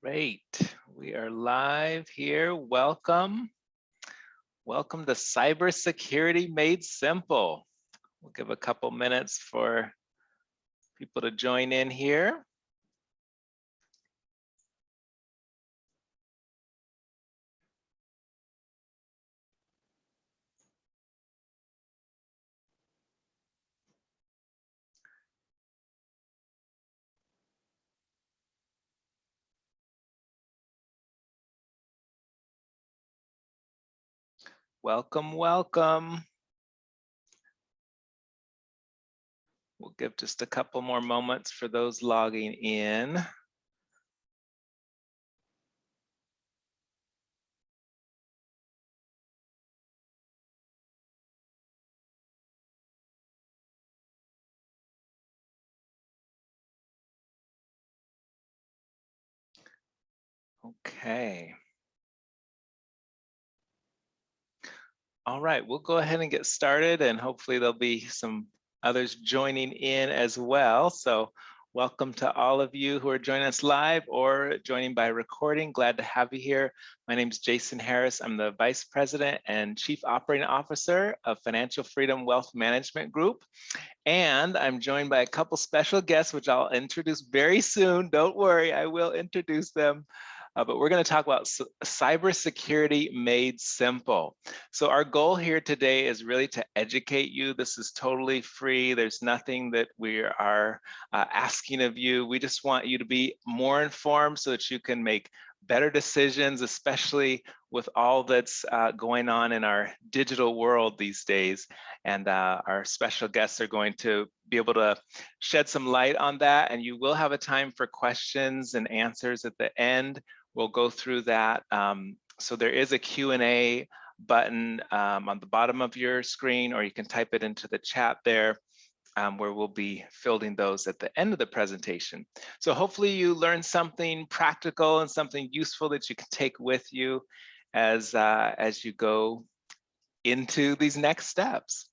Great. We are live here. Welcome. Welcome to Cybersecurity Made Simple. We'll give a couple minutes for people to join in here. Welcome, welcome. We'll give just a couple more moments for those logging in. Okay. All right, we'll go ahead and get started, and hopefully there'll be some others joining in as well. So welcome to all of you who are joining us live or joining by recording. Glad to have you here. My name is Jason Harris. I'm the Vice President and Chief Operating Officer of Financial Freedom Wealth Management Group. And I'm joined by a couple special guests, which I'll introduce very soon. Don't worry, I will introduce them. But we're going to talk about cybersecurity made simple. So our goal here today is really to educate you. This is totally free. There's nothing that we are asking of you. We just want you to be more informed so that you can make better decisions, especially with all that's going on in our digital world these days. And our special guests are going to be able to shed some light on that. And you will have a time for questions and answers at the end. We'll go through that. So there is a Q&A button on the bottom of your screen, or you can type it into the chat there, where we'll be fielding those at the end of the presentation. So hopefully you learned something practical and something useful that you can take with you as you go into these next steps.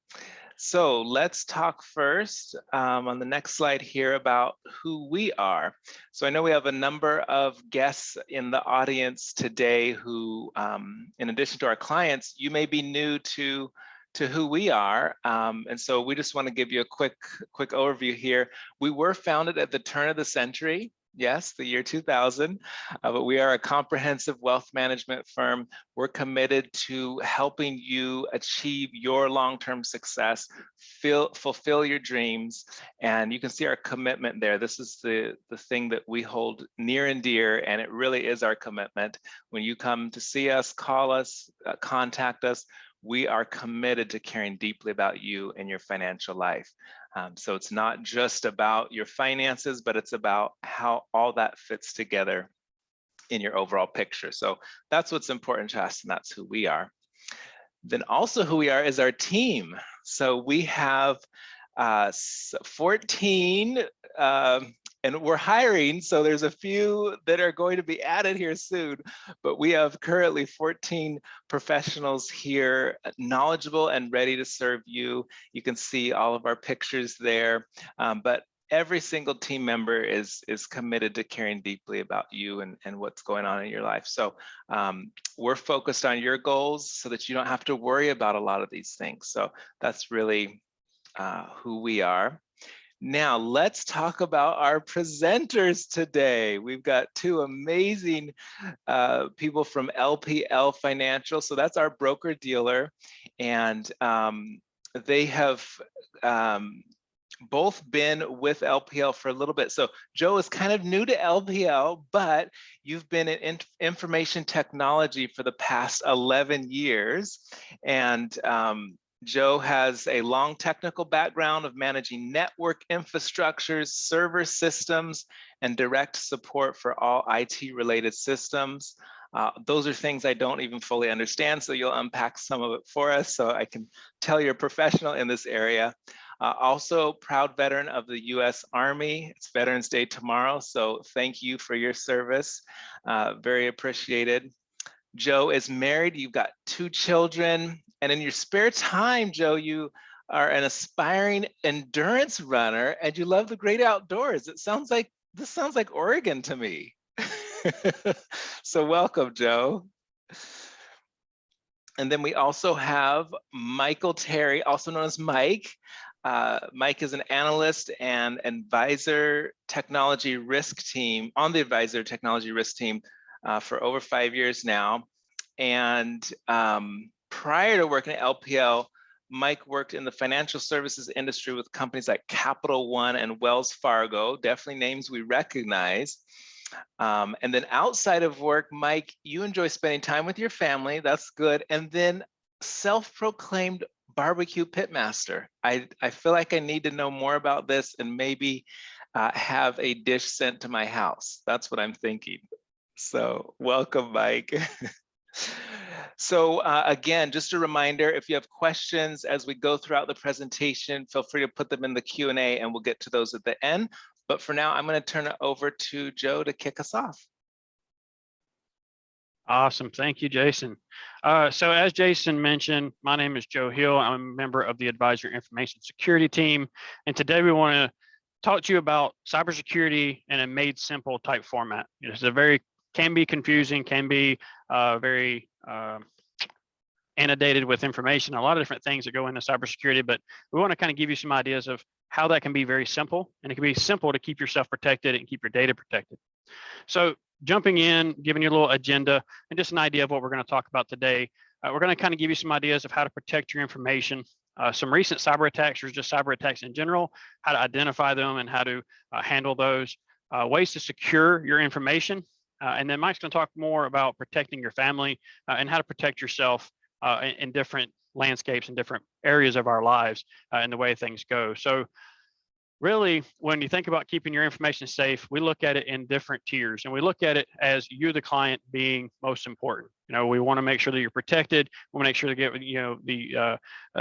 So let's talk first on the next slide here about who we are. So I know we have a number of guests in the audience today who, in addition to our clients, you may be new to who we are. And so we just want to give you a quick overview here. We were founded at the turn of the century. Yes, the year 2000, but we are a comprehensive wealth management firm. We're committed to helping you achieve your long-term success, fulfill your dreams, and you can see our commitment there. This is the thing that we hold near and dear, and it really is our commitment. When you come to see us, call us, contact us, we are committed to caring deeply about you and your financial life. So it's not just about your finances, but it's about how all that fits together in your overall picture. So that's what's important to us, and that's who we are. Then also who we are is our team. So we have 14, and we're hiring, so there's a few that are going to be added here soon, but we have currently 14 professionals here, knowledgeable and ready to serve you. You can see all of our pictures there, but every single team member is committed to caring deeply about you and what's going on in your life. So we're focused on your goals so that you don't have to worry about a lot of these things. So that's really who we are. Now let's talk about our presenters today. We've got two amazing people from LPL Financial. So that's our broker dealer, and they have both been with LPL for a little bit. So Joe is kind of new to LPL, but you've been in information technology for the past 11 years. And Joe has a long technical background of managing network infrastructures, server systems, and direct support for all IT-related systems. Those are things I don't even fully understand, so you'll unpack some of it for us so I can tell you're a professional in this area. Also, proud veteran of the U.S. Army. It's Veterans Day tomorrow, so thank you for your service. Very appreciated. Joe is married. You've got 2 children. And in your spare time, Joe, you are an aspiring endurance runner and you love the great outdoors. This sounds like Oregon to me. So welcome, Joe. And then we also have Michael Terry, also known as Mike. Mike is an analyst and advisor technology risk team on the advisor technology risk team for over 5 years now. And prior to working at LPL, Mike worked in the financial services industry with companies like Capital One and Wells Fargo, definitely names we recognize. And then outside of work, Mike, you enjoy spending time with your family. That's good. And then self-proclaimed barbecue pitmaster. I feel like I need to know more about this and maybe have a dish sent to my house. That's what I'm thinking. So welcome, Mike. So again, just a reminder, if you have questions as we go throughout the presentation, feel free to put them in the Q&A and we'll get to those at the end. But for now, I'm going to turn it over to Joe to kick us off. Awesome. Thank you, Jason. So as Jason mentioned, my name is Joe Hill. I'm a member of the Advisor Information Security team. And today we want to talk to you about cybersecurity in a made simple type format. It's a can be confusing, can be very inundated with information, a lot of different things that go into cybersecurity, but we want to kind of give you some ideas of how that can be very simple, and it can be simple to keep yourself protected and keep your data protected. So jumping in, giving you a little agenda and just an idea of what we're going to talk about today. We're going to kind of give you some ideas of how to protect your information, some recent cyber attacks or just cyber attacks in general, how to identify them and how to handle those, ways to secure your information. And then Mike's going to talk more about protecting your family and how to protect yourself in different landscapes and different areas of our lives and the way things go. So really, when you think about keeping your information safe, we look at it in different tiers, and we look at it as you, the client, being most important. We want to make sure that you're protected. We want to make sure to get, the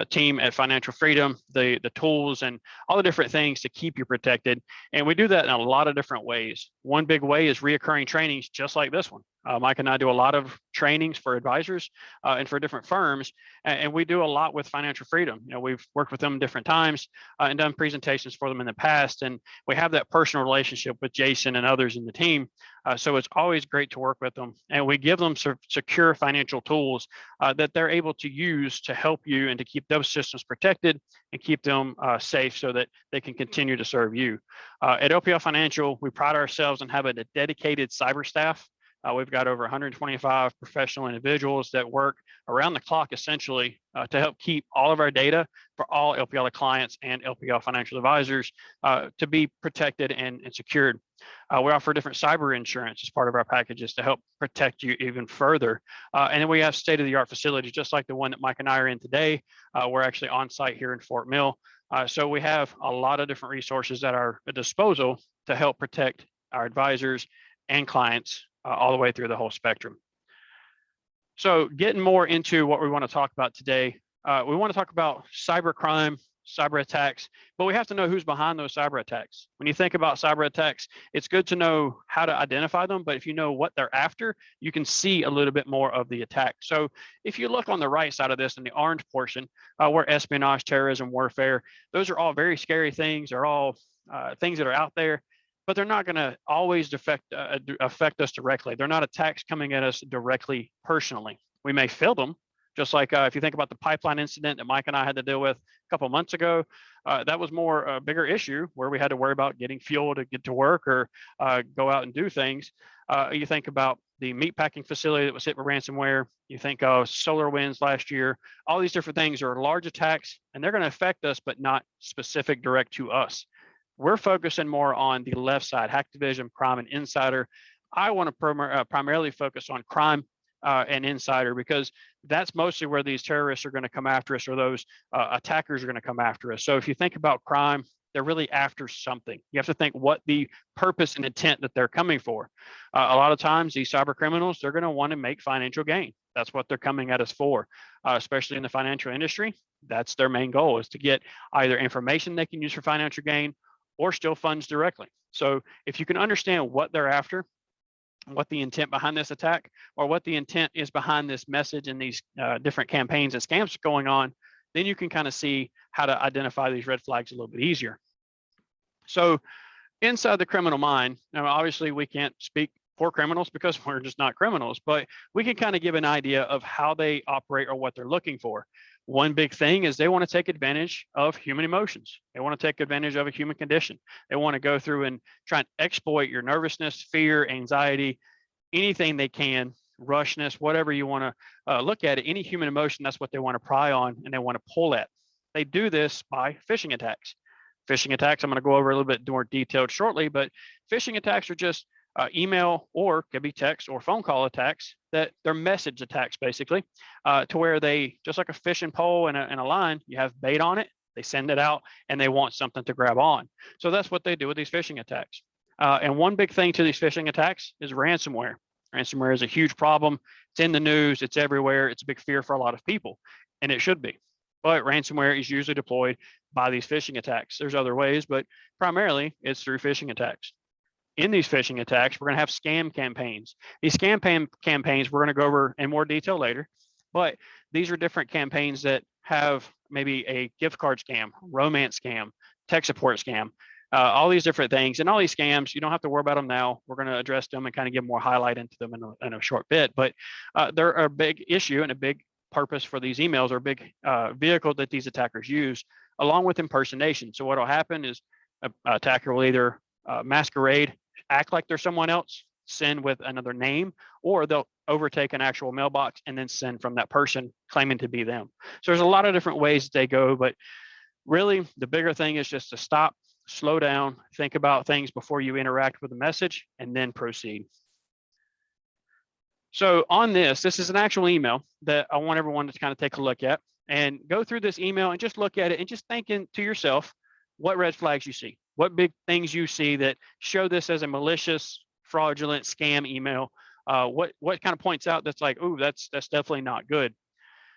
team at Financial Freedom, the tools and all the different things to keep you protected. And we do that in a lot of different ways. One big way is reoccurring trainings, just like this one. Mike and I do a lot of trainings for advisors and for different firms, and we do a lot with Financial Freedom. We've worked with them different times and done presentations for them in the past, and we have that personal relationship with Jason and others in the team. So it's always great to work with them, and we give them secure financial tools that they're able to use to help you and to keep those systems protected and keep them safe so that they can continue to serve you. At LPL Financial, we pride ourselves on having a dedicated cyber staff. We've got over 125 professional individuals that work around the clock, essentially, to help keep all of our data for all LPL clients and LPL financial advisors to be protected and secured. We offer different cyber insurance as part of our packages to help protect you even further. And then we have state-of-the-art facilities, just like the one that Mike and I are in today. We're actually on site here in Fort Mill. So we have a lot of different resources at our disposal to help protect our advisors and clients all the way through the whole spectrum. So getting more into what we want to talk about today, we want to talk about cybercrime, cyber attacks, but we have to know who's behind those cyber attacks. When you think about cyber attacks, it's good to know how to identify them, but if you know what they're after, you can see a little bit more of the attack. So if you look on the right side of this in the orange portion, where espionage, terrorism, warfare, those are all very scary things. They're all things that are out there, but they're not going to always affect us directly. They're not attacks coming at us directly personally. We may feel them, just like if you think about the pipeline incident that Mike and I had to deal with a couple of months ago. That was more a bigger issue where we had to worry about getting fuel to get to work or go out and do things. You think about the meatpacking facility that was hit with ransomware. You think of SolarWinds last year. All these different things are large attacks, and they're going to affect us, but not specific direct to us. We're focusing more on the left side, Hacktivision, Crime, and Insider. I want to primarily focus on crime and insider, because that's mostly where these terrorists are going to come after us, or those attackers are going to come after us. So if you think about crime, they're really after something. You have to think what the purpose and intent that they're coming for. A lot of times these cyber criminals, they're going to want to make financial gain. That's what they're coming at us for, especially in the financial industry. That's their main goal, is to get either information they can use for financial gain or steal funds directly. So if you can understand what they're after, what the intent behind this attack, or what the intent is behind this message and these different campaigns and scams going on, then you can kind of see how to identify these red flags a little bit easier. So inside the criminal mind, now obviously we can't speak for criminals because we're just not criminals, but we can kind of give an idea of how they operate or what they're looking for. One big thing is they want to take advantage of human emotions. They want to take advantage of a human condition. They want to go through and try and exploit your nervousness, fear, anxiety, anything they can, rushness, whatever you want to look at it, any human emotion, that's what they want to pry on and they want to pull at. They do this by phishing attacks. Phishing attacks, I'm going to go over a little bit more detailed shortly, but phishing attacks are just email or could be text or phone call attacks that they're message attacks basically, to where they, just like a fishing pole and a line, you have bait on it, they send it out and they want something to grab on. So that's what they do with these phishing attacks. And one big thing to these phishing attacks is ransomware. Ransomware is a huge problem. It's in the news, it's everywhere. It's a big fear for a lot of people, and it should be. But ransomware is usually deployed by these phishing attacks. There's other ways, but primarily it's through phishing attacks. In these phishing attacks, we're going to have scam campaigns. These scam campaigns we're going to go over in more detail later, but these are different campaigns that have maybe a gift card scam, romance scam, tech support scam, all these different things. And all these scams, you don't have to worry about them now. We're going to address them and kind of give more highlight into them in a short bit, but they're a big issue and a big purpose for these emails, or a big vehicle that these attackers use, along with impersonation. So what will happen is an attacker will either masquerade, act like they're someone else, send with another name, or they'll overtake an actual mailbox and then send from that person claiming to be them. So there's a lot of different ways they go, but really the bigger thing is just to stop, slow down, think about things before you interact with the message, and then proceed. So on this is an actual email that I want everyone to kind of take a look at and go through this email and just look at it and just thinking to yourself what red flags you see, what big things you see that show this as a malicious, fraudulent scam email. What kind of points out that's like, ooh, that's definitely not good.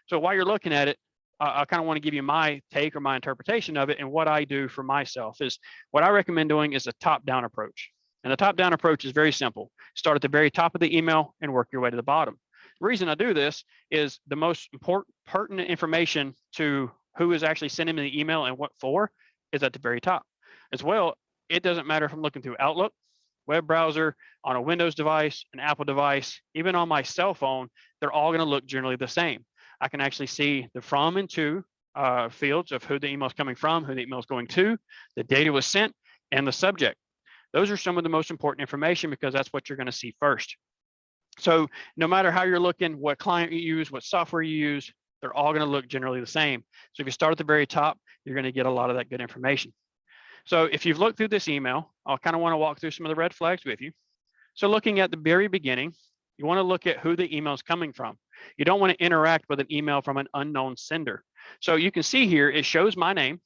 So while you're looking at it, I kind of want to give you my take or my interpretation of it, and what I do for myself is what I recommend doing is a top-down approach. And the top-down approach is very simple. Start at the very top of the email and work your way to the bottom. The reason I do this is the most important, pertinent information to who is actually sending me the email and what for is at the very top. As well, it doesn't matter if I'm looking through Outlook, web browser, on a Windows device, an Apple device, even on my cell phone, they're all going to look generally the same. I can actually see the from and to fields of who the email is coming from, who the email is going to, the date it was sent, and the subject. Those are some of the most important information because that's what you're going to see first. So no matter how you're looking, what client you use, what software you use, they're all going to look generally the same. So if you start at the very top, you're going to get a lot of that good information. So if you've looked through this email, I'll kind of want to walk through some of the red flags with you. So looking at the very beginning, you want to look at who the email is coming from. You don't want to interact with an email from an unknown sender. So you can see here, it shows my name,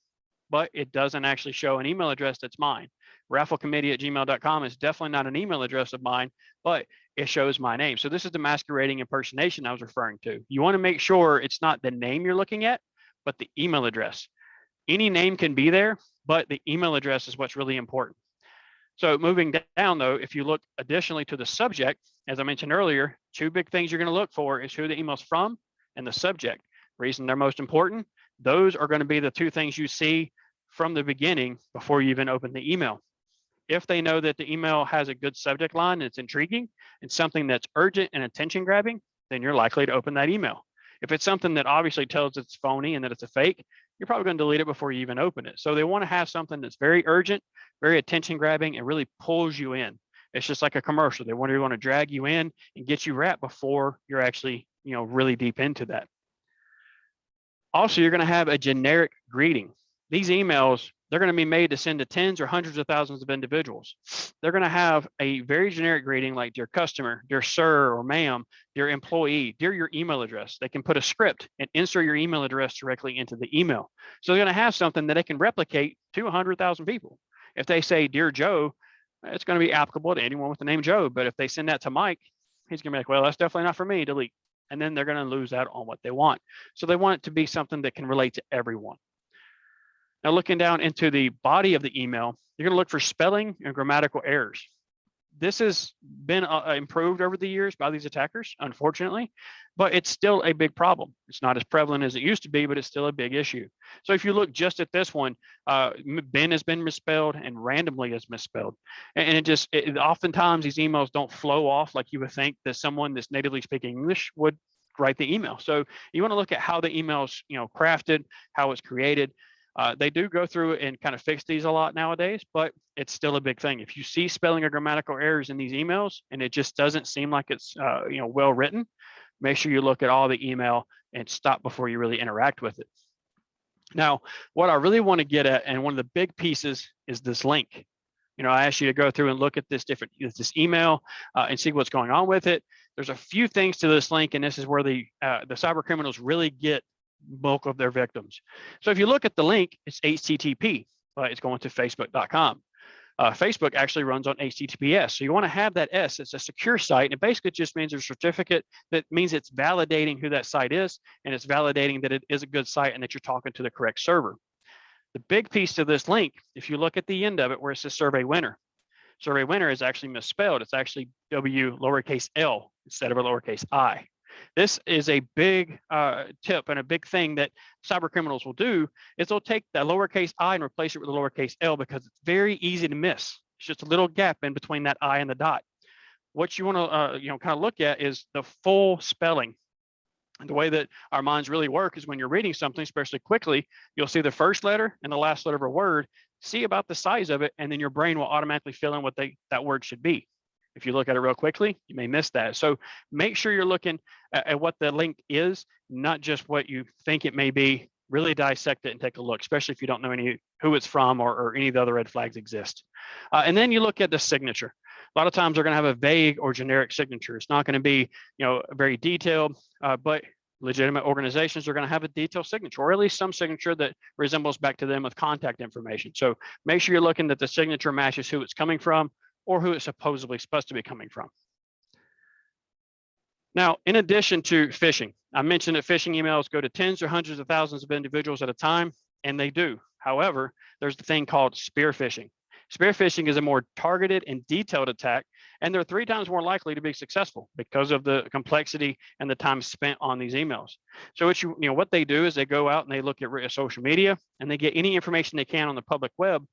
but it doesn't actually show an email address that's mine. rafflecommittee@gmail.com is definitely not an email address of mine, but it shows my name. So this is the masquerading impersonation I was referring to. You want to make sure it's not the name you're looking at, but the email address. Any name can be there, but the email address is what's really important. So moving down though, if you look additionally to the subject, as I mentioned earlier, two big things you're going to look for is who the email's from and the subject. Reason they're most important, those are going to be the two things you see from the beginning before you even open the email. If they know that the email has a good subject line and it's intriguing and something that's urgent and attention grabbing, then you're likely to open that email. If it's something that obviously tells it's phony and that it's a fake, you're probably going to delete it before you even open it. So they want to have something that's very urgent, very attention grabbing, and really pulls you in. It's just like a commercial. They want to drag you in and get you wrapped before you're actually, really deep into that. Also, you're going to have a generic greeting. These emails, they're going to be made to send to tens or hundreds of thousands of individuals. They're going to have a very generic greeting like dear customer, dear sir or ma'am, dear employee, dear your email address. They can put a script and insert your email address directly into the email. So they're going to have something that they can replicate to 100,000 people. If they say dear Joe, it's going to be applicable to anyone with the name Joe. But if they send that to Mike, he's going to be like, well, that's definitely not for me, delete. And then they're going to lose out on what they want. So they want it to be something that can relate to everyone. Now, looking down into the body of the email, you're going to look for spelling and grammatical errors. this has been improved over the years by these attackers, unfortunately, but it's still a big problem. It's not as prevalent as it used to be, but it's still a big issue. So if you look just at this one, Ben has been misspelled and randomly is misspelled. And oftentimes these emails don't flow off like you would think that someone that's natively speaking English would write the email. So you want to look at how the email's crafted, how it's created. They do go through and kind of fix these a lot nowadays, but it's still a big thing. If you see spelling or grammatical errors in these emails and it just doesn't seem like it's well written, make sure you look at all the email and stop before you really interact with it. Now, what I really want to get at, and one of the big pieces, is this link. I asked you to go through and look at this email and see what's going on with it. There's a few things to this link, and this is where the cyber criminals really get bulk of their victims. So if you look at the link, it's HTTP. It's going to facebook.com. Facebook actually runs on HTTPS. So you want to have that S. It's a secure site. And it basically just means there's a certificate that means it's validating who that site is. And it's validating that it is a good site and that you're talking to the correct server. The big piece to this link, if you look at the end of it where it says survey winner is actually misspelled. It's actually W lowercase l instead of a lowercase I. This is a big tip and a big thing that cyber criminals will do is they'll take that lowercase I and replace it with a lowercase l because it's very easy to miss. It's just a little gap in between that I and the dot. What you want to kind of look at is the full spelling. And the way that our minds really work is when you're reading something, especially quickly, you'll see the first letter and the last letter of a word, see about the size of it, and then your brain will automatically fill in what that word should be. If you look at it real quickly, you may miss that. So make sure you're looking at what the link is, not just what you think it may be. Really dissect it and take a look, especially if you don't know who it's from or any of the other red flags exist. And then you look at the signature. A lot of times they're going to have a vague or generic signature. It's not going to be, very detailed, but legitimate organizations are going to have a detailed signature, or at least some signature that resembles back to them with contact information. So make sure you're looking that the signature matches who it's coming from or who it's supposedly supposed to be coming from. Now, in addition to phishing, I mentioned that phishing emails go to tens or hundreds of thousands of individuals at a time, and they do. However, there's the thing called spearfishing. Spearfishing is a more targeted and detailed attack, and they're 3 times more likely to be successful because of the complexity and the time spent on these emails. So what they do is they go out and they look at social media and they get any information they can on the public web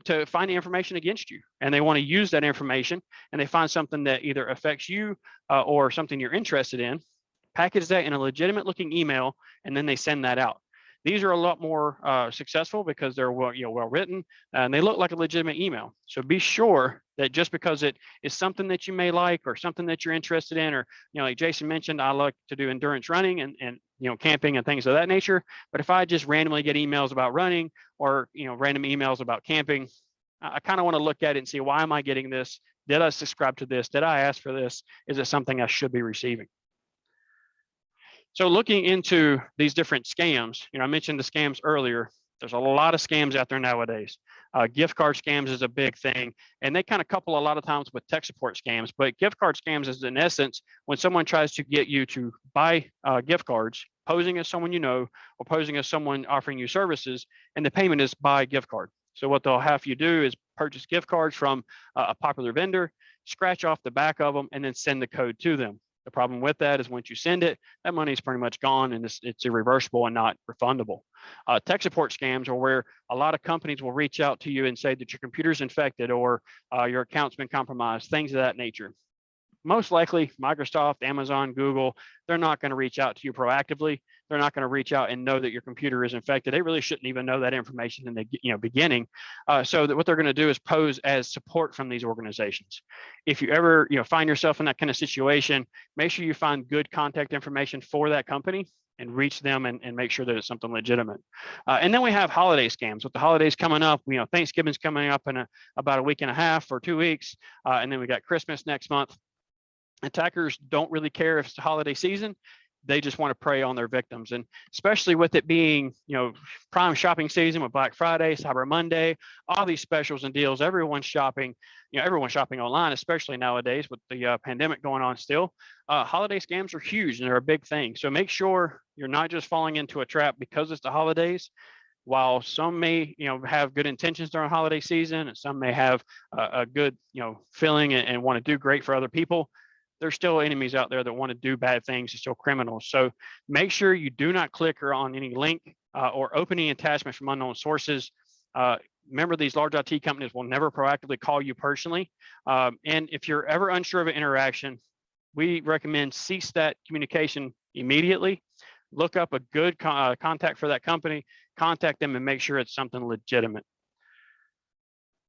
to find the information against you. And they want to use that information, and they find something that either affects you or something you're interested in, package that in a legitimate looking email, and then they send that out. These are a lot more successful because they're well written and they look like a legitimate email. So be sure that just because it is something that you may like or something that you're interested in, or like Jason mentioned, I like to do endurance running and camping and things of that nature. But if I just randomly get emails about running or random emails about camping, I kind of want to look at it and see, why am I getting this? Did I subscribe to this? Did I ask for this? Is it something I should be receiving? So looking into these different scams, I mentioned the scams earlier. There's a lot of scams out there nowadays. Gift card scams is a big thing, and they kind of couple a lot of times with tech support scams. But gift card scams is, in essence, when someone tries to get you to buy gift cards, posing as someone you know, or posing as someone offering you services, and the payment is by gift card. So what they'll have you do is purchase gift cards from a popular vendor, scratch off the back of them, and then send the code to them. The problem with that is once you send it, that money is pretty much gone and it's irreversible and not refundable. Tech support scams are where a lot of companies will reach out to you and say that your computer's infected or your account's been compromised, things of that nature. Most likely, Microsoft, Amazon, Google, they're not going to reach out to you proactively. They're not going to reach out and know that your computer is infected. They really shouldn't even know that information in the beginning. So that what they're going to do is pose as support from these organizations. If you ever find yourself in that kind of situation, make sure you find good contact information for that company and reach them and make sure that it's something legitimate. And then we have holiday scams. With the holidays coming up, Thanksgiving's coming up in about a week and a half or 2 weeks, and then we got Christmas next month. Attackers don't really care if it's the holiday season. They just want to prey on their victims. And especially with it being, prime shopping season with Black Friday, Cyber Monday, all these specials and deals, everyone's shopping online, especially nowadays with the pandemic going on still. Holiday scams are huge and they're a big thing. So make sure you're not just falling into a trap because it's the holidays. while some may, have good intentions during holiday season, and some may have a good, feeling and want to do great for other people, there's still enemies out there that want to do bad things and still criminals. So make sure you do not click on any link or open any attachments from unknown sources. Remember, these large IT companies will never proactively call you personally. And if you're ever unsure of an interaction, we recommend cease that communication immediately. Look up a good contact for that company, contact them, and make sure it's something legitimate.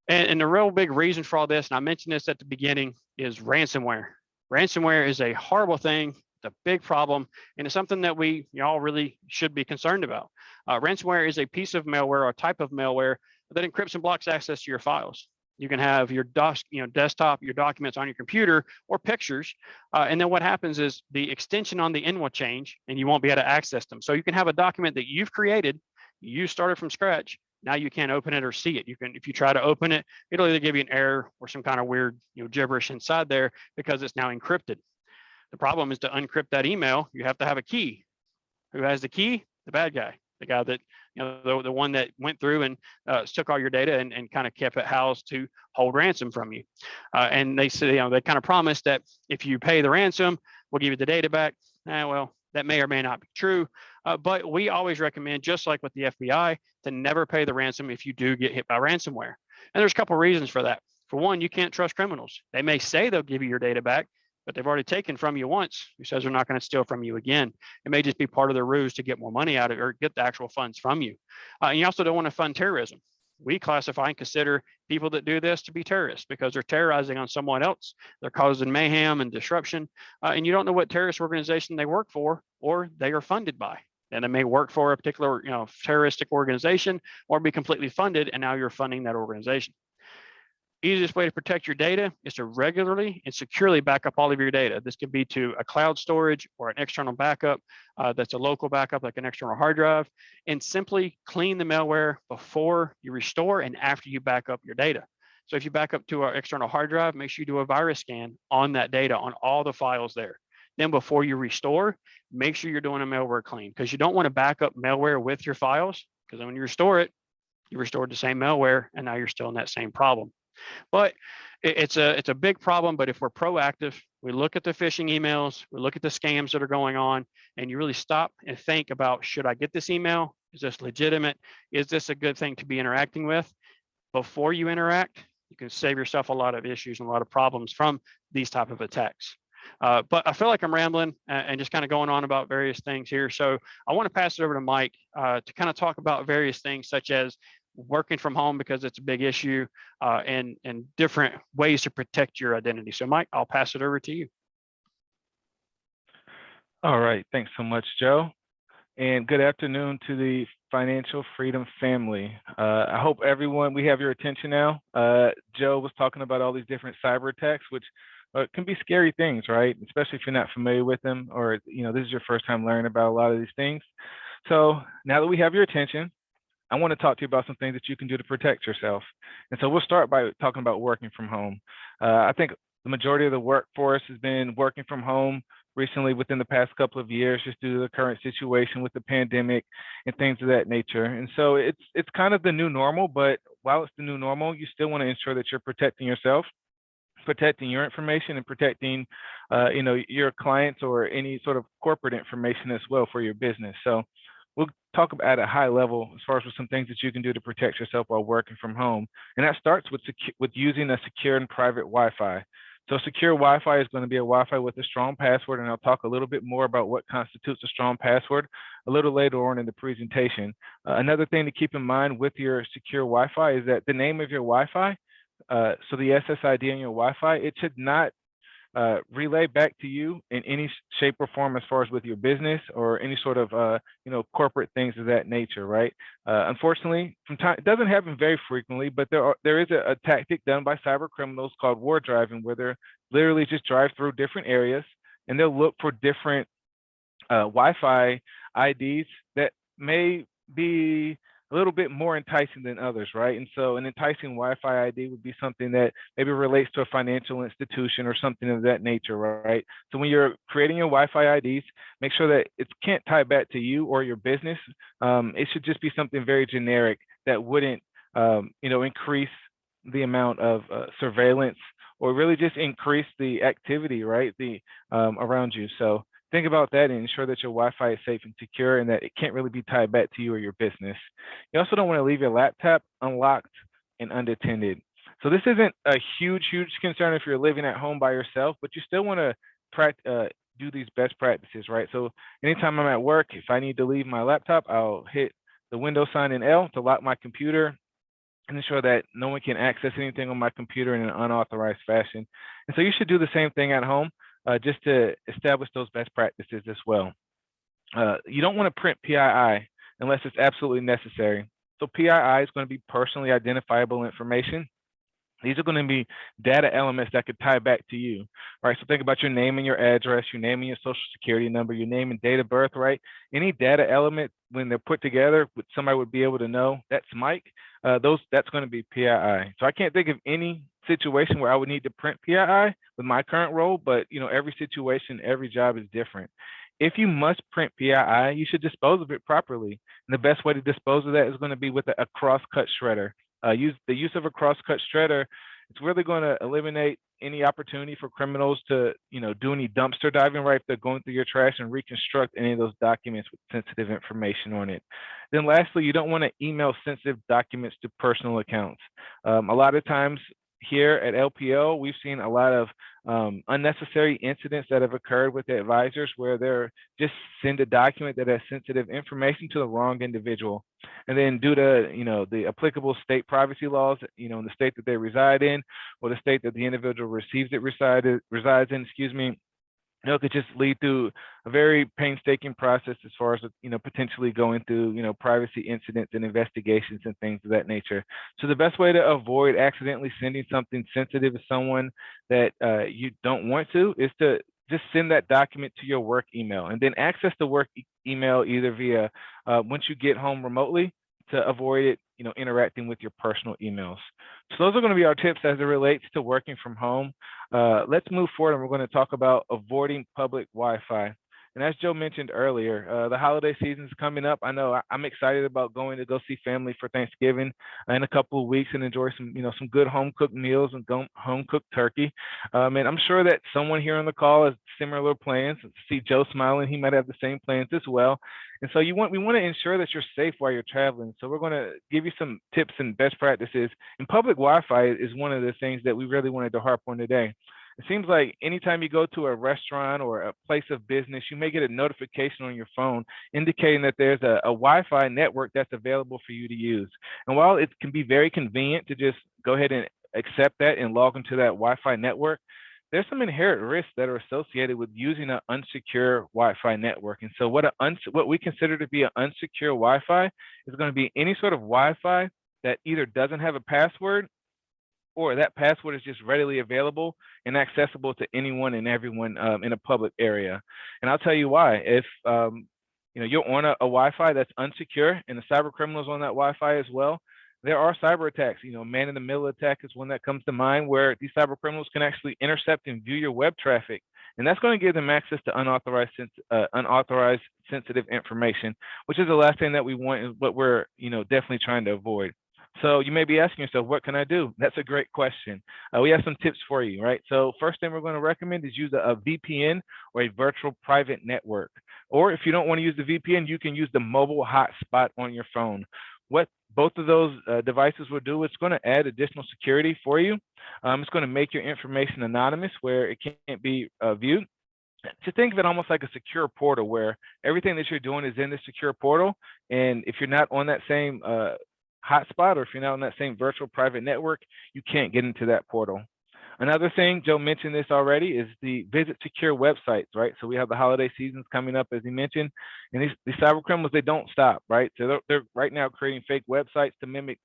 And the real big reason for all this, and I mentioned this at the beginning, is ransomware. Ransomware is a horrible thing. It's a big problem, and it's something that we all really should be concerned about. Ransomware is a piece of malware or a type of malware that encrypts and blocks access to your files. You can have your desktop, your documents on your computer, or pictures, and then what happens is the extension on the end will change, and you won't be able to access them. So you can have a document that you've created, you started from scratch. Now you can't open it or see it. You can, if you try to open it, it'll either give you an error or some kind of weird, gibberish inside there because it's now encrypted. The problem is to unencrypt that email, you have to have a key. Who has the key? The bad guy, the guy that, the one that went through and took all your data and kind of kept it housed to hold ransom from you. And they say, they kind of promised that if you pay the ransom, we'll give you the data back. Well, that may or may not be true, but we always recommend, just like with the FBI, to never pay the ransom if you do get hit by ransomware. And there's a couple of reasons for that. For one, you can't trust criminals. They may say they'll give you your data back, but they've already taken from you once. Who says they're not going to steal from you again? It may just be part of their ruse to get more money out of it or get the actual funds from you. And you also don't want to fund terrorism. We classify and consider people that do this to be terrorists because they're terrorizing on someone else. They're causing mayhem and disruption. And you don't know what terrorist organization they work for or they are funded by. And they may work for a particular, terroristic organization or be completely funded, and now you're funding that organization. Easiest way to protect your data is to regularly and securely back up all of your data. This could be to a cloud storage or an external backup that's a local backup like an external hard drive, and simply clean the malware before you restore and after you back up your data. So if you back up to our external hard drive, make sure you do a virus scan on that data, on all the files there. Then before you restore, make sure you're doing a malware clean, because you don't want to back up malware with your files, because when you restore it, you restored the same malware and now you're still in that same problem. But it's a big problem. But if we're proactive, we look at the phishing emails, we look at the scams that are going on, and you really stop and think about, should I get this email? Is this legitimate? Is this a good thing to be interacting with? Before you interact, you can save yourself a lot of issues and a lot of problems from these type of attacks. But I feel like I'm rambling and just kind of going on about various things here. So I want to pass it over to Mike to kind of talk about various things such as working from home, because it's a big issue, and different ways to protect your identity. So Mike, I'll pass it over to you. All right, thanks so much, Joe. And good afternoon to the Financial Freedom family. I hope everyone, we have your attention now. Joe was talking about all these different cyber attacks, which can be scary things, right? Especially if you're not familiar with them, or this is your first time learning about a lot of these things. So now that we have your attention, I want to talk to you about some things that you can do to protect yourself. And so we'll start by talking about working from home. I think the majority of the workforce has been working from home recently within the past couple of years, just due to the current situation with the pandemic and things of that nature. And so it's kind of the new normal, but while it's the new normal, you still want to ensure that you're protecting yourself, protecting your information, and protecting your clients or any sort of corporate information as well for your business. So we'll talk about at a high level as far as some things that you can do to protect yourself while working from home. And that starts with using a secure and private Wi-Fi. So secure Wi-Fi is going to be a Wi-Fi with a strong password, and I'll talk a little bit more about what constitutes a strong password a little later on in the presentation. Another thing to keep in mind with your secure Wi-Fi is that the name of your Wi-Fi, so the SSID on your Wi-Fi, it should not relay back to you in any shape or form as far as with your business or any sort of corporate things of that nature, right? Unfortunately, it doesn't happen very frequently, but there is a tactic done by cyber criminals called war driving, where they're literally just drive through different areas and they'll look for different Wi-Fi IDs that may be a little bit more enticing than others, right? And so an enticing Wi-Fi ID would be something that maybe relates to a financial institution or something of that nature, right? So when you're creating your Wi-Fi IDs, make sure that it can't tie back to you or your business. It should just be something very generic that wouldn't, increase the amount of surveillance or really just increase the activity, right? Around you. So think about that and ensure that your Wi-Fi is safe and secure and that it can't really be tied back to you or your business. You also don't want to leave your laptop unlocked and unattended. So this isn't a huge concern if you're living at home by yourself, but you still want to do these best practices, right? So anytime I'm at work, if I need to leave my laptop, I'll hit the Windows sign in L to lock my computer and ensure that no one can access anything on my computer in an unauthorized fashion. And so you should do the same thing at home, just to establish those best practices as well. You don't want to print PII unless it's absolutely necessary. So PII is going to be personally identifiable information. These are going to be data elements that could tie back to you, right? So think about your name and your address, your name and your social security number, your name and date of birth, right? Any data element, when they're put together, somebody would be able to know that's Mike. That's going to be PII. So I can't think of any situation where I would need to print PII with my current role, but every situation, every job is different. If you must print PII, you should dispose of it properly. And the best way to dispose of that is going to be with a cross-cut shredder. The use of a cross-cut shredder, it's really going to eliminate any opportunity for criminals to, do any dumpster diving, right? If they're going through your trash and reconstruct any of those documents with sensitive information on it. Then lastly, you don't want to email sensitive documents to personal accounts. A lot of times here at LPO, we've seen a lot of unnecessary incidents that have occurred with the advisors where they're just send a document that has sensitive information to the wrong individual. And then due to, the applicable state privacy laws, in the state that they reside in or the state that the individual resides in, it could just lead to a very painstaking process as far as, potentially going through, privacy incidents and investigations and things of that nature. So the best way to avoid accidentally sending something sensitive to someone that you don't want to is to just send that document to your work email and then access the work email either via once you get home remotely to avoid it, interacting with your personal emails. So those are going to be our tips as it relates to working from home. Let's move forward and we're going to talk about avoiding public Wi-Fi. And as Joe mentioned earlier, the holiday season is coming up. I know I'm excited about going to go see family for Thanksgiving in a couple of weeks and enjoy some good home cooked meals and home cooked turkey. And I'm sure that someone here on the call has similar plans. See Joe smiling, he might have the same plans as well. And so we want to ensure that you're safe while you're traveling. So we're going to give you some tips and best practices. And public Wi-Fi is one of the things that we really wanted to harp on today. It seems like anytime you go to a restaurant or a place of business, you may get a notification on your phone indicating that there's a Wi-Fi network that's available for you to use. And while it can be very convenient to just go ahead and accept that and log into that Wi-Fi network, there's some inherent risks that are associated with using an unsecure Wi-Fi network. And so what we consider to be an unsecure Wi-Fi is going to be any sort of Wi-Fi that either doesn't have a password or that password is just readily available and accessible to anyone and everyone in a public area. And I'll tell you why. If you're on a Wi-Fi that's unsecure and the cyber criminals on that Wi-Fi as well, there are cyber attacks. Man-in-the-middle attack is one that comes to mind where these cyber criminals can actually intercept and view your web traffic. And that's going to give them access to unauthorized sensitive information, which is the last thing that we want and what we're definitely trying to avoid. So you may be asking yourself, what can I do? That's a great question. We have some tips for you, right? So first thing we're going to recommend is use a VPN or a virtual private network. Or if you don't want to use the VPN, you can use the mobile hotspot on your phone. What both of those devices will do, it's going to add additional security for you. It's going to make your information anonymous where it can't be viewed. To think of it almost like a secure portal where everything that you're doing is in the secure portal. And if you're not on that same hotspot or if you're not on that same virtual private network, you can't get into that portal. Another thing, Joe mentioned this already, is the visit secure websites, right? So we have the holiday seasons coming up, as he mentioned, and these cyber criminals, they don't stop, right? So they're right now creating fake websites to mimic,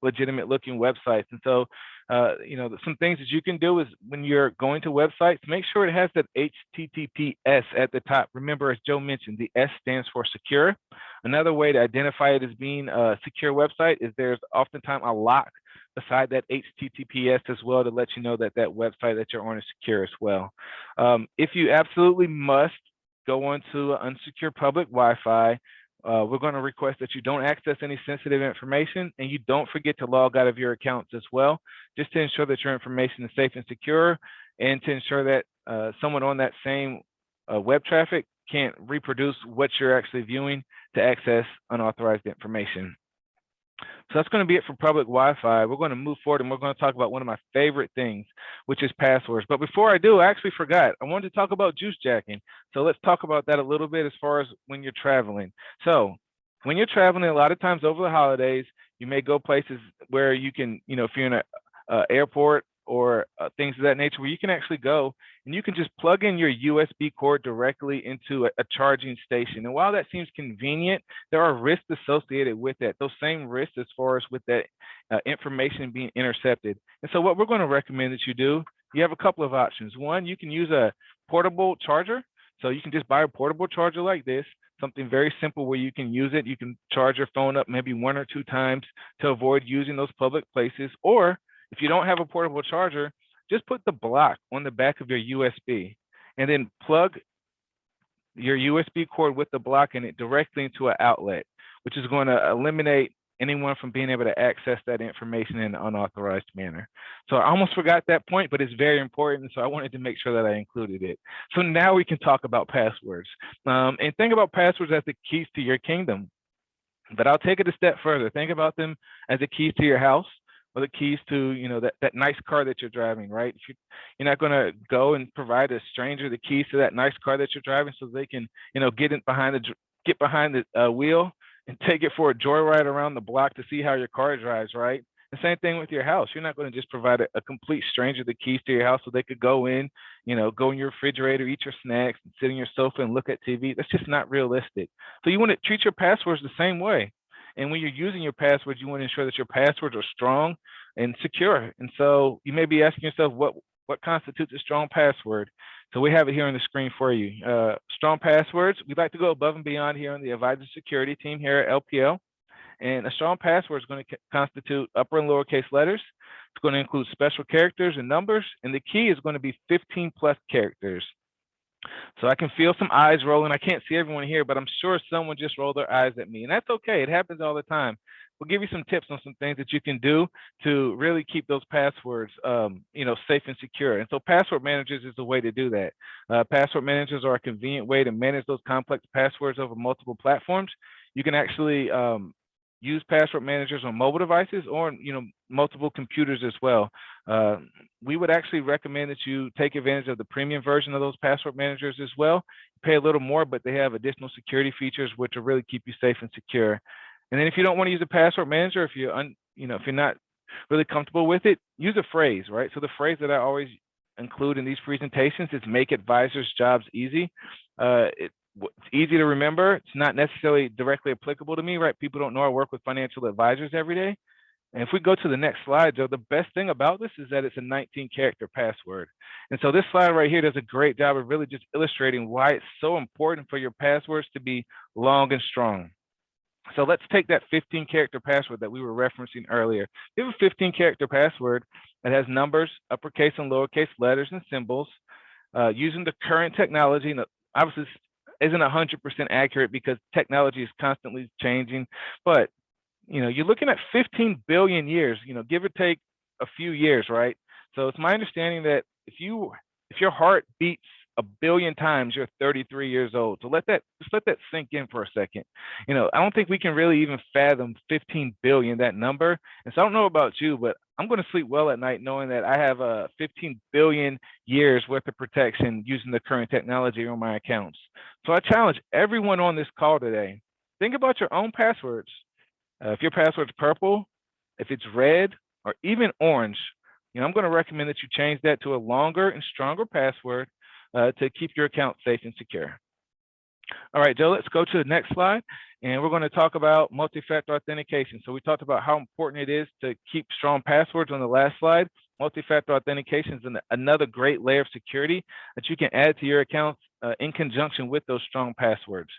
legitimate looking websites. And so, some things that you can do is when you're going to websites, make sure it has that HTTPS at the top. Remember, as Joe mentioned, the S stands for secure. Another way to identify it as being a secure website is there's oftentimes a lock beside that HTTPS as well to let you know that that website that you're on is secure as well. If you absolutely must go onto unsecure public Wi-Fi, we're going to request that you don't access any sensitive information and you don't forget to log out of your accounts as well, just to ensure that your information is safe and secure, and to ensure that someone on that same web traffic can't reproduce what you're actually viewing to access unauthorized information. So that's going to be it for public Wi-Fi. We're going to move forward and we're going to talk about one of my favorite things, which is passwords. But before I do, I actually forgot. I wanted to talk about juice jacking. So let's talk about that a little bit as far as when you're traveling. So when you're traveling, a lot of times over the holidays, you may go places where you can, if you're in an airport or things of that nature, where you can actually go and you can just plug in your USB cord directly into a charging station. And while that seems convenient, there are risks associated with that. Those same risks as far as with that information being intercepted. And so what we're going to recommend that you do, you have a couple of options. One, you can use a portable charger. So you can just buy a portable charger like this, something very simple where you can use it. You can charge your phone up maybe 1 or 2 times to avoid using those public places. Or if you don't have a portable charger, just put the block on the back of your USB and then plug your USB cord with the block in it directly into an outlet, which is going to eliminate anyone from being able to access that information in an unauthorized manner. So I almost forgot that point, but it's very important. So I wanted to make sure that I included it. So now we can talk about passwords. And think about passwords as the keys to your kingdom. But I'll take it a step further. Think about them as the keys to your house, or the keys to that nice car that you're driving, right? You're not going to go and provide a stranger the keys to that nice car that you're driving so they can get behind the wheel and take it for a joyride around the block to see how your car drives, right? The same thing with your house. You're not going to just provide a complete stranger the keys to your house so they could go in, go in your refrigerator, eat your snacks, and sit on your sofa and look at TV. That's just not realistic. So you want to treat your passwords the same way. And when you're using your passwords, you want to ensure that your passwords are strong and secure. And so you may be asking yourself, what constitutes a strong password? So we have it here on the screen for you. Strong passwords, we'd like to go above and beyond here on the advisor security team here at LPL. And a strong password is going to constitute upper and lowercase letters. It's going to include special characters and numbers. And the key is going to be 15+ characters. So I can feel some eyes rolling. I can't see everyone here, but I'm sure someone just rolled their eyes at me. And that's okay. It happens all the time. We'll give you some tips on some things that you can do to really keep those passwords, safe and secure. And so password managers is the way to do that. Password managers are a convenient way to manage those complex passwords over multiple platforms. You can actually use password managers on mobile devices or multiple computers as well. We would actually recommend that you take advantage of the premium version of those password managers as well. Pay a little more, but they have additional security features which will really keep you safe and secure. And then if you don't want to use a password manager, if you're not really comfortable with it, use a phrase, right? So the phrase that I always include in these presentations is make advisors' jobs easy. It's easy to remember. It's not necessarily directly applicable to me, right? People don't know I work with financial advisors every day. And if we go to the next slide, Joe, the best thing about this is that it's a 19-character password. And so this slide right here does a great job of really just illustrating why it's so important for your passwords to be long and strong. So let's take that 15-character password that we were referencing earlier. We have a 15-character password that has numbers, uppercase and lowercase letters and symbols, using the current technology. And obviously, isn't 100% accurate because technology is constantly changing, but you're looking at 15 billion years, give or take a few years, right? So it's my understanding that if your heart beats 1 billion times, you're 33 years old. So let that sink in for a second. I don't think we can really even fathom 15 billion, that number. And so I don't know about you, but I'm going to sleep well at night knowing that I have 15 billion years worth of protection using the current technology on my accounts. So I challenge everyone on this call today, think about your own passwords. If your password's purple, if it's red, or even orange, I'm going to recommend that you change that to a longer and stronger password to keep your account safe and secure. All right, Joe, let's go to the next slide. And we're going to talk about multi-factor authentication. So we talked about how important it is to keep strong passwords on the last slide. Multi-factor authentication is another great layer of security that you can add to your accounts in conjunction with those strong passwords.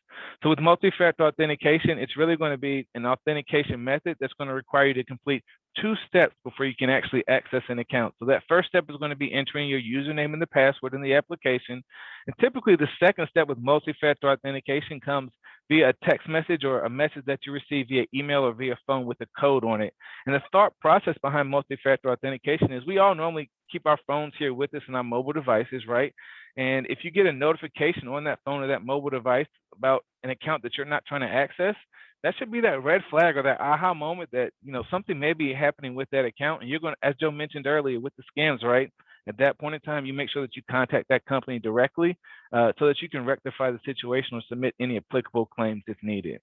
So with multi-factor authentication, it's really going to be an authentication method that's going to require you to complete 2 steps before you can actually access an account. So that first step is going to be entering your username and the password in the application. And typically the second step with multi-factor authentication comes via a text message or a message that you receive via email or via phone with a code on it. And the thought process behind multi-factor authentication is we all normally keep our phones here with us in our mobile devices, right? And if you get a notification on that phone or that mobile device about an account that you're not trying to access, that should be that red flag or that aha moment that, you know, something may be happening with that account. And you're going to, as Joe mentioned earlier with the scams, right? At that point in time, you make sure that you contact that company directly so that you can rectify the situation or submit any applicable claims if needed.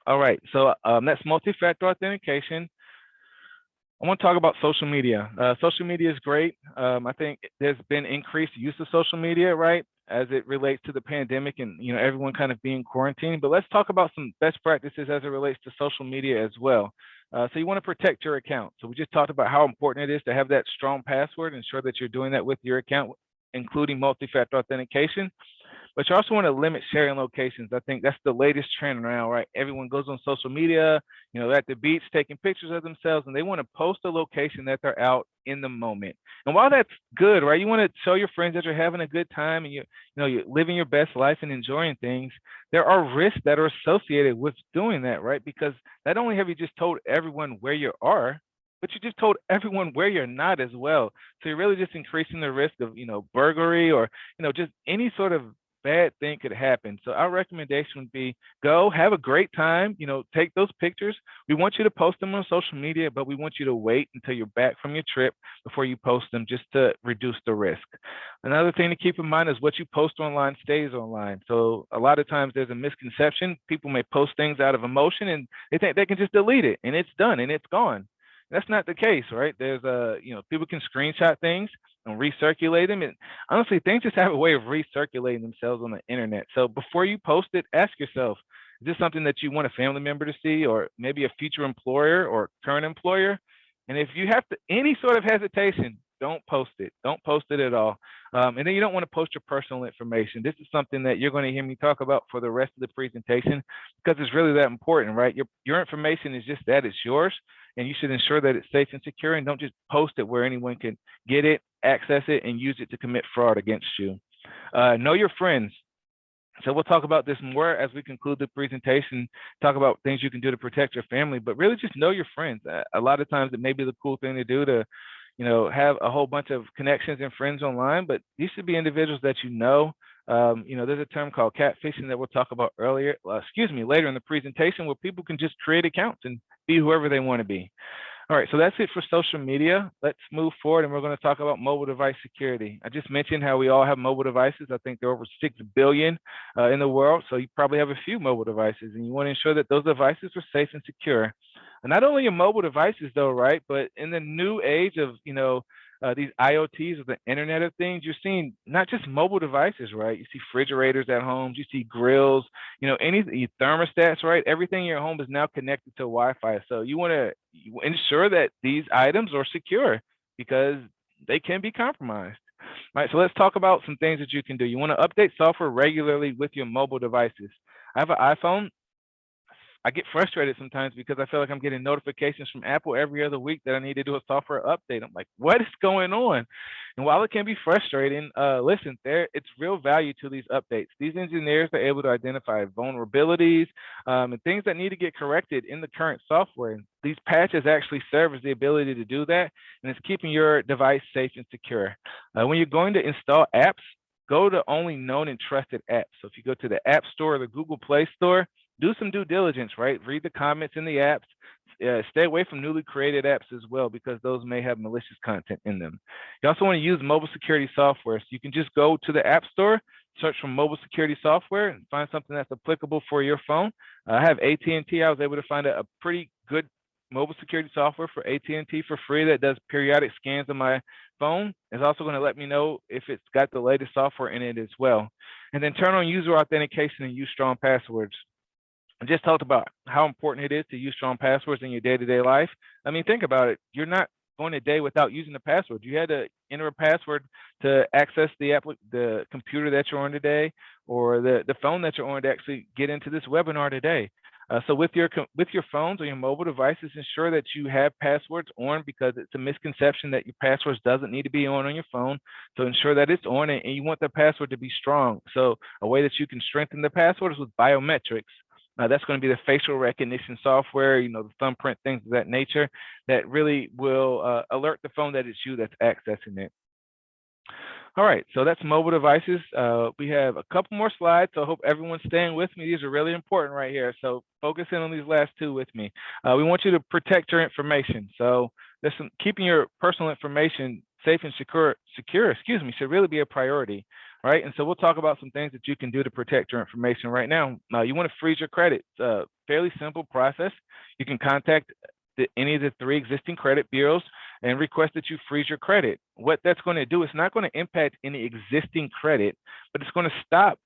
All right, so that's multi-factor authentication. I want to talk about social media. Social media is great. I think there's been increased use of social media, right, as it relates to the pandemic and, you know, everyone kind of being quarantined. But let's talk about some best practices as it relates to social media as well. So you want to protect your account. So we just talked about how important it is to have that strong password, ensure that you're doing that with your account, including multi-factor authentication. But you also want to limit sharing locations. I think that's the latest trend now, right? Everyone goes on social media, you know, at the beach taking pictures of themselves, and they want to post a location that they're out in the moment. And while that's good, right, you want to show your friends that you're having a good time and you're living your best life and enjoying things. There are risks that are associated with doing that, right? Because not only have you just told everyone where you are, but you just told everyone where you're not as well. So you're really just increasing the risk of, you know, burglary or, you know, just any sort of bad thing could happen. So our recommendation would be go have a great time, you know, take those pictures. We want you to post them on social media, but we want you to wait until you're back from your trip before you post them just to reduce the risk. Another thing to keep in mind is what you post online stays online. So a lot of times there's a misconception. People may post things out of emotion and they think they can just delete it and it's done and it's gone. That's not the case, right? There's you know, people can screenshot things and recirculate them. And honestly, things just have a way of recirculating themselves on the internet. So before you post it, ask yourself, is this something that you want a family member to see or maybe a future employer or current employer? And if you have any sort of hesitation, don't post it. Don't post it at all. And then you don't want to post your personal information. This is something that you're going to hear me talk about for the rest of the presentation because it's really that important, right? Your information is just that, it's yours. And you should ensure that it's safe and secure and don't just post it where anyone can get it, access it, and use it to commit fraud against you. Know your friends. So we'll talk about this more as we conclude the presentation, talk about things you can do to protect your family, but really just know your friends. A lot of times it may be the cool thing to do to, you know, have a whole bunch of connections and friends online, but these should be individuals that you know. You know, there's a term called catfishing that we'll talk about later in the presentation, where people can just create accounts and be whoever they want to be. All right, so that's it for social media. Let's move forward and we're going to talk about mobile device security. I just mentioned how we all have mobile devices. I think there are over 6 billion in the world. So you probably have a few mobile devices and you want to ensure that those devices are safe and secure. And not only your mobile devices though, right? But in the new age of, you know, these IoTs or the Internet of Things, you're seeing not just mobile devices, right? You see refrigerators at homes, you see grills, you know, any thermostats, right? Everything in your home is now connected to Wi-Fi. So you want to ensure that these items are secure because they can be compromised. All right, so let's talk about some things that you can do. You want to update software regularly with your mobile devices. I have an iPhone. I get frustrated sometimes because I feel like I'm getting notifications from Apple every other week that I need to do a software update. I'm like, what is going on? And while it can be frustrating, listen, it's real value to these updates. These engineers are able to identify vulnerabilities and things that need to get corrected in the current software. And these patches actually serve as the ability to do that, and it's keeping your device safe and secure. When you're going to install apps, go to only known and trusted apps. So if you go to the App Store or the Google Play Store, do some due diligence, right? Read the comments in the apps. Stay away from newly created apps as well, because those may have malicious content in them. You also want to use mobile security software. So you can just go to the App Store, search for mobile security software, and find something that's applicable for your phone. I have AT&T. I was able to find a pretty good mobile security software for AT&T for free that does periodic scans on my phone. It's also going to let me know if it's got the latest software in it as well. And then turn on user authentication and use strong passwords. I just talked about how important it is to use strong passwords in your day-to-day life. I mean, think about it. You're not going a day without using the password. You had to enter a password to access the computer that you're on today, or the phone that you're on to actually get into this webinar today. So with your phones or your mobile devices, ensure that you have passwords on, because it's a misconception that your passwords doesn't need to be on your phone. So ensure that it's on, and you want the password to be strong. So a way that you can strengthen the password is with biometrics. That's going to be the facial recognition software, the thumbprint, things of that nature, that really will alert the phone that it's you that's accessing it. All right, so that's mobile devices. We have a couple more slides, so I hope everyone's staying with me. These are really important right here, so focus in on these last two with me. We want you to protect your information. So keeping your personal information safe and secure, should really be a priority, right? And so we'll talk about some things that you can do to protect your information right now. You want to freeze your credit. It's a fairly simple process. You can contact any of the 3 existing credit bureaus and request that you freeze your credit. What that's going to do, it's not going to impact any existing credit, but it's going to stop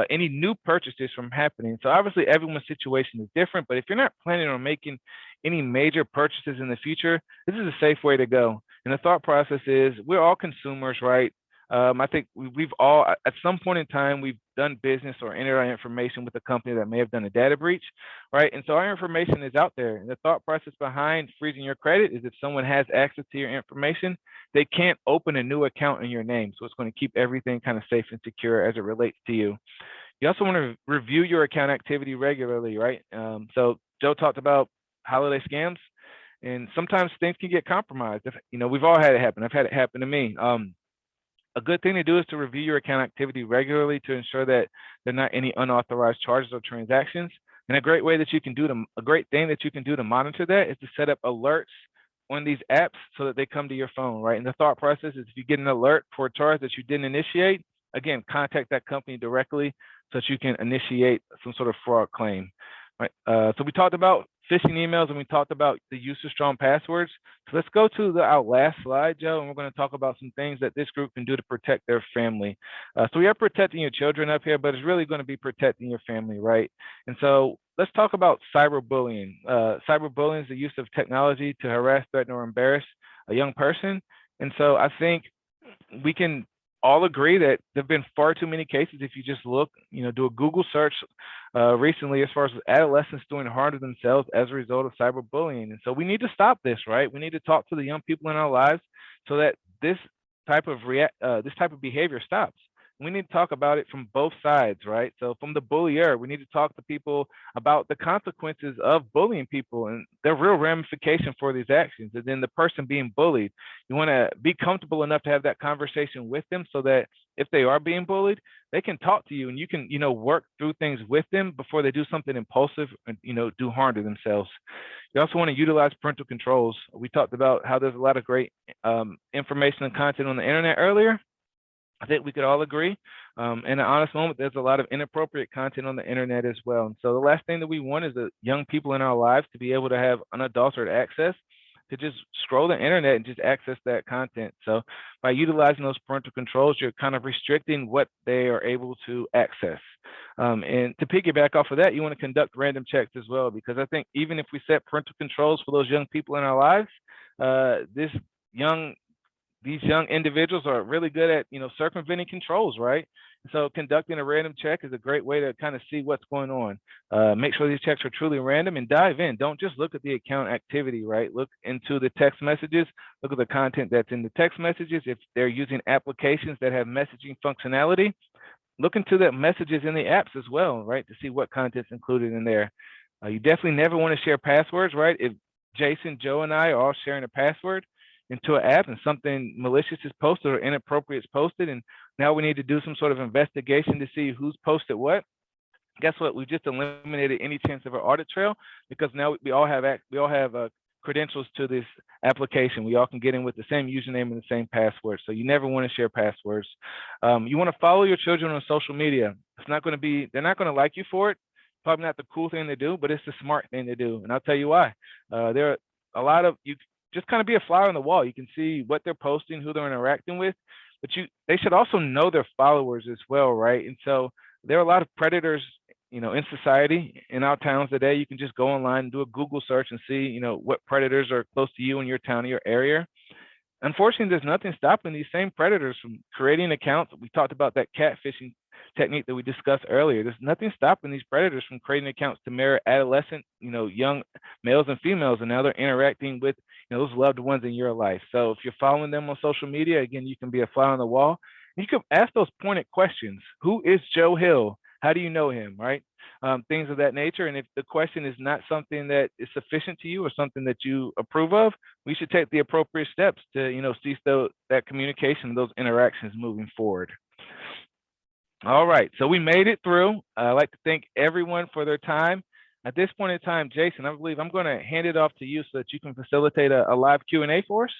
any new purchases from happening. So obviously everyone's situation is different, but if you're not planning on making any major purchases in the future, this is a safe way to go. And the thought process is, we're all consumers, right? I think we've all, at some point in time, we've done business or entered our information with a company that may have done a data breach, right? And so our information is out there. And the thought process behind freezing your credit is, if someone has access to your information, they can't open a new account in your name. So it's going to keep everything kind of safe and secure as it relates to you. You also want to review your account activity regularly, right? So Joe talked about holiday scams, and sometimes things can get compromised. We've all had it happen. I've had it happen to me. A good thing to do is to review your account activity regularly to ensure that there are not any unauthorized charges or transactions. And a great thing that you can do to monitor that is to set up alerts on these apps so that they come to your phone, right? And the thought process is, if you get an alert for a charge that you didn't initiate, again, contact that company directly so that you can initiate some sort of fraud claim, right? So we talked about phishing emails, and we talked about the use of strong passwords. So let's go to our last slide, Joe, and we're going to talk about some things that this group can do to protect their family. So we are protecting your children up here, but it's really going to be protecting your family, right? And so let's talk about cyberbullying. Cyberbullying is the use of technology to harass, threaten, or embarrass a young person. And so I think we can all agree that there have been far too many cases. If you just look, do a Google search recently, as far as adolescents doing harm to themselves as a result of cyberbullying. And so we need to stop this, right? We need to talk to the young people in our lives so that this type of behavior stops. We need to talk about it from both sides, right? So from the bullier, we need to talk to people about the consequences of bullying people and the real ramification for these actions. And then the person being bullied, you want to be comfortable enough to have that conversation with them so that if they are being bullied, they can talk to you and you can, work through things with them before they do something impulsive and, do harm to themselves. You also want to utilize parental controls. We talked about how there's a lot of great information and content on the internet earlier. I think we could all agree. In an honest moment, there's a lot of inappropriate content on the internet as well. And so the last thing that we want is the young people in our lives to be able to have unadulterated access to just scroll the internet and just access that content. So by utilizing those parental controls, you're kind of restricting what they are able to access. And to piggyback off of that, you want to conduct random checks as well, because I think even if we set parental controls for those young people in our lives, these young individuals are really good at, circumventing controls, right? So conducting a random check is a great way to kind of see what's going on. Make sure these checks are truly random and dive in. Don't just look at the account activity, right? Look into the text messages. Look at the content that's in the text messages. If they're using applications that have messaging functionality, look into the messages in the apps as well, right? To see what content's included in there. You definitely never want to share passwords, right? If Jason, Joe, and I are all sharing a password into an app and something malicious is posted or inappropriate is posted, and now we need to do some sort of investigation to see who's posted what, guess what? We just eliminated any chance of an audit trail, because now we all have credentials to this application. We all can get in with the same username and the same password. So you never want to share passwords. You want to follow your children on social media. They're not going to like you for it. Probably not the cool thing to do, but it's the smart thing to do. And I'll tell you why. There are a lot of, you just kind of be a fly on the wall. You can see what they're posting, who they're interacting with, but they should also know their followers as well, right? And so there are a lot of predators in society, in our towns today, you can just go online and do a Google search and see, what predators are close to you in your town or your area. Unfortunately, there's nothing stopping these same predators from creating accounts. We talked about that catfishing technique that we discussed earlier. There's nothing stopping these predators from creating accounts to mirror adolescent, young males and females, and now they're interacting with, those loved ones in your life. So if you're following them on social media, again, you can be a fly on the wall. You can ask those pointed questions. Who is Joe Hill? How do you know him, right? Things of that nature. And if the question is not something that is sufficient to you or something that you approve of, we should take the appropriate steps to, cease that communication, those interactions moving forward. All right, so we made it through. I'd like to thank everyone for their time. At this point in time, Jason, I believe I'm going to hand it off to you so that you can facilitate a live Q&A for us.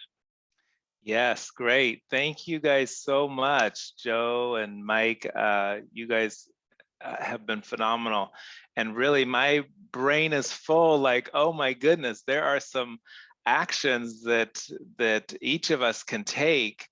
Yes, great. Thank you guys so much, Joe and Mike. You guys have been phenomenal. And really, my brain is full, like, oh my goodness, there are some actions that each of us can take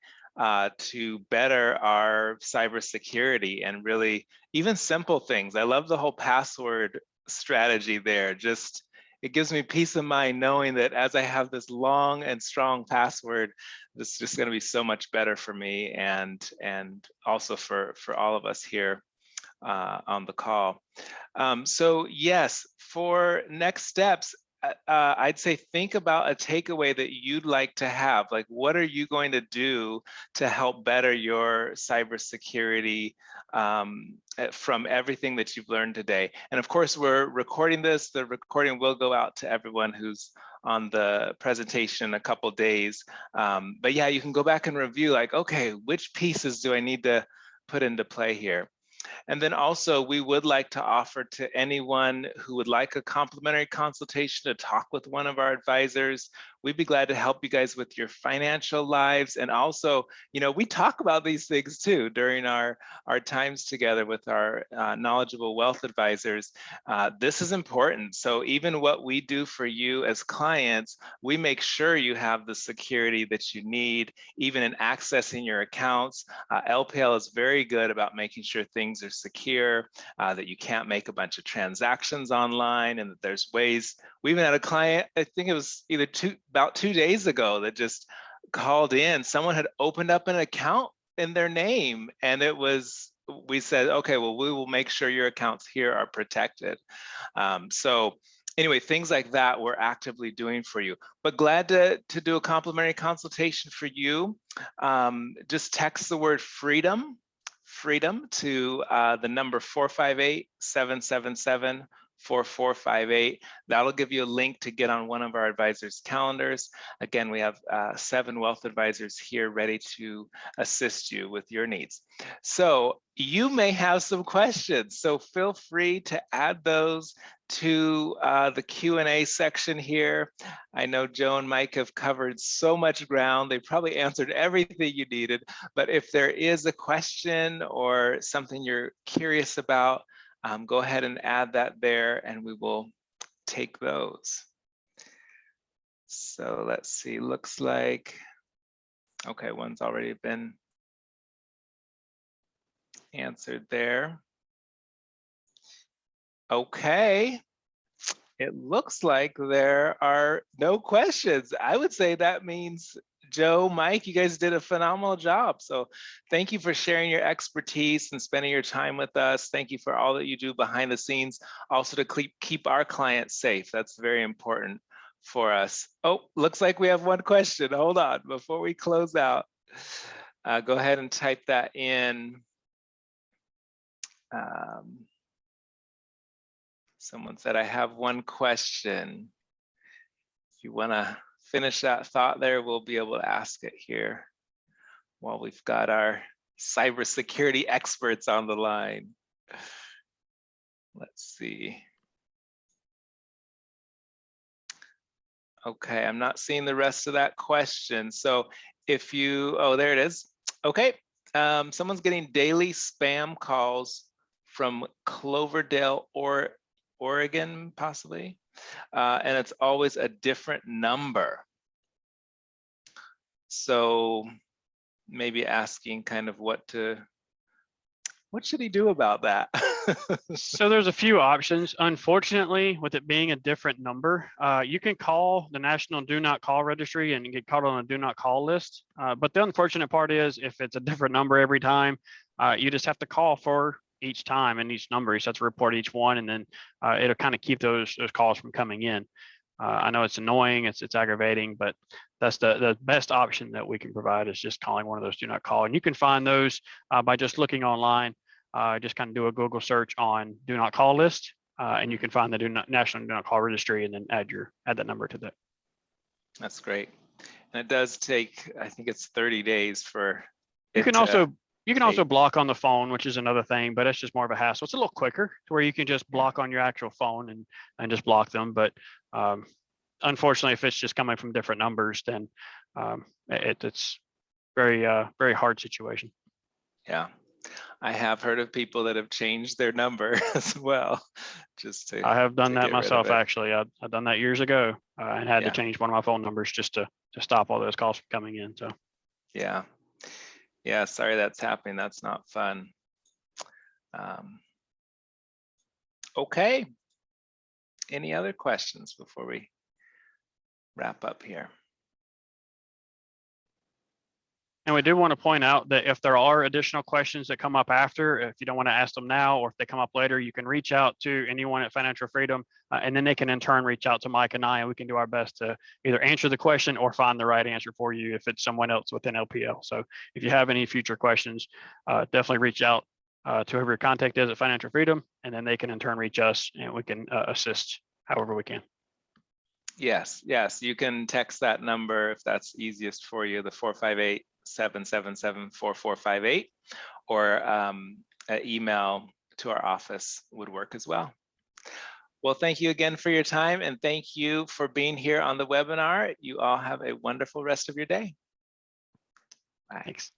to better our cybersecurity, and really even simple things. I love the whole password strategy there. Just, it gives me peace of mind knowing that as I have this long and strong password, this is just going to be so much better for me and also for all of us here on the call. So yes, for next steps, I'd say think about a takeaway that you'd like to have. Like, what are you going to do to help better your cybersecurity from everything that you've learned today? And of course, we're recording this. The recording will go out to everyone who's on the presentation in a couple days. But yeah, you can go back and review, like, okay, which pieces do I need to put into play here? And then also, we would like to offer to anyone who would like a complimentary consultation to talk with one of our advisors. We'd be glad to help you guys with your financial lives. And also, we talk about these things too during our times together with our knowledgeable wealth advisors. This is important. So even what we do for you as clients, we make sure you have the security that you need, even in accessing your accounts. LPL is very good about making sure things are secure, that you can't make a bunch of transactions online, and that there's ways. We even had a client, I think it was about 2 days ago, that just called in. Someone had opened up an account in their name, and we said, okay, well, we will make sure your accounts here are protected. So anyway, things like that we're actively doing for you. But glad to do a complimentary consultation for you. Just text the word freedom to the number 458-777-4458. That'll give you a link to get on one of our advisors' calendars. Again, we have 7 wealth advisors here ready to assist you with your needs. So you may have some questions, so feel free to add those to the Q&A section here. I know Joe and Mike have covered so much ground. They probably answered everything you needed, but if there is a question or something you're curious about, go ahead and add that there and we will take those. So let's see, looks like, okay, one's already been answered there. Okay, it looks like there are no questions. I would say that means, Joe, Mike, you guys did a phenomenal job. So thank you for sharing your expertise and spending your time with us. Thank you for all that you do behind the scenes, also to keep our clients safe. That's very important for us. Oh, looks like we have one question. Hold on, before we close out, go ahead and type that in. Someone said, I have one question. If you want to finish that thought there, we'll be able to ask it here while we've got our cybersecurity experts on the line. Let's see. Okay, I'm not seeing the rest of that question. So if you, oh, there it is. Okay, someone's getting daily spam calls from Cloverdale or Oregon, possibly, and it's always a different number. So maybe asking kind of what to What should he do about that? So there's a few options. Unfortunately, with it being a different number, you can call the National Do Not Call Registry and get caught on a Do Not Call list. But the unfortunate part is if it's a different number every time, you just have to call for each time and each number. You just have to report each one, and then it'll kind of keep those calls from coming in. I know it's annoying, it's aggravating, but that's the best option that we can provide is just calling one of those Do Not Call. And you can find those by just looking online. Just kind of do a Google search on Do Not Call list, and you can find the National Do Not Call Registry, and then add that number to that. That's great. And it does take, I think it's 30 days for You can to also block on the phone, which is another thing, but it's just more of a hassle. It's a little quicker to where you can just block on your actual phone and just block them. But unfortunately, if it's just coming from different numbers, then it's very hard situation. Yeah, I have heard of people that have changed their number as well. I have done that myself, it. actually. I've done that years ago and had to change one of my phone numbers just to stop all those calls from coming in. So yeah, sorry that's happening. That's not fun. Okay, any other questions before we wrap up here? And we do want to point out that if there are additional questions that come up after, if you don't want to ask them now, or if they come up later, you can reach out to anyone at Financial Freedom, and then they can in turn reach out to Mike and I, and we can do our best to either answer the question or find the right answer for you if it's someone else within LPL. So if you have any future questions, definitely reach out to whoever your contact is at Financial Freedom, and then they can in turn reach us, and we can assist however we can. Yes, you can text that number if that's easiest for you, the 458-777-4458, or an email to our office would work as well. Well, thank you again for your time, and thank you for being here on the webinar. You all have a wonderful rest of your day. Bye. Thanks.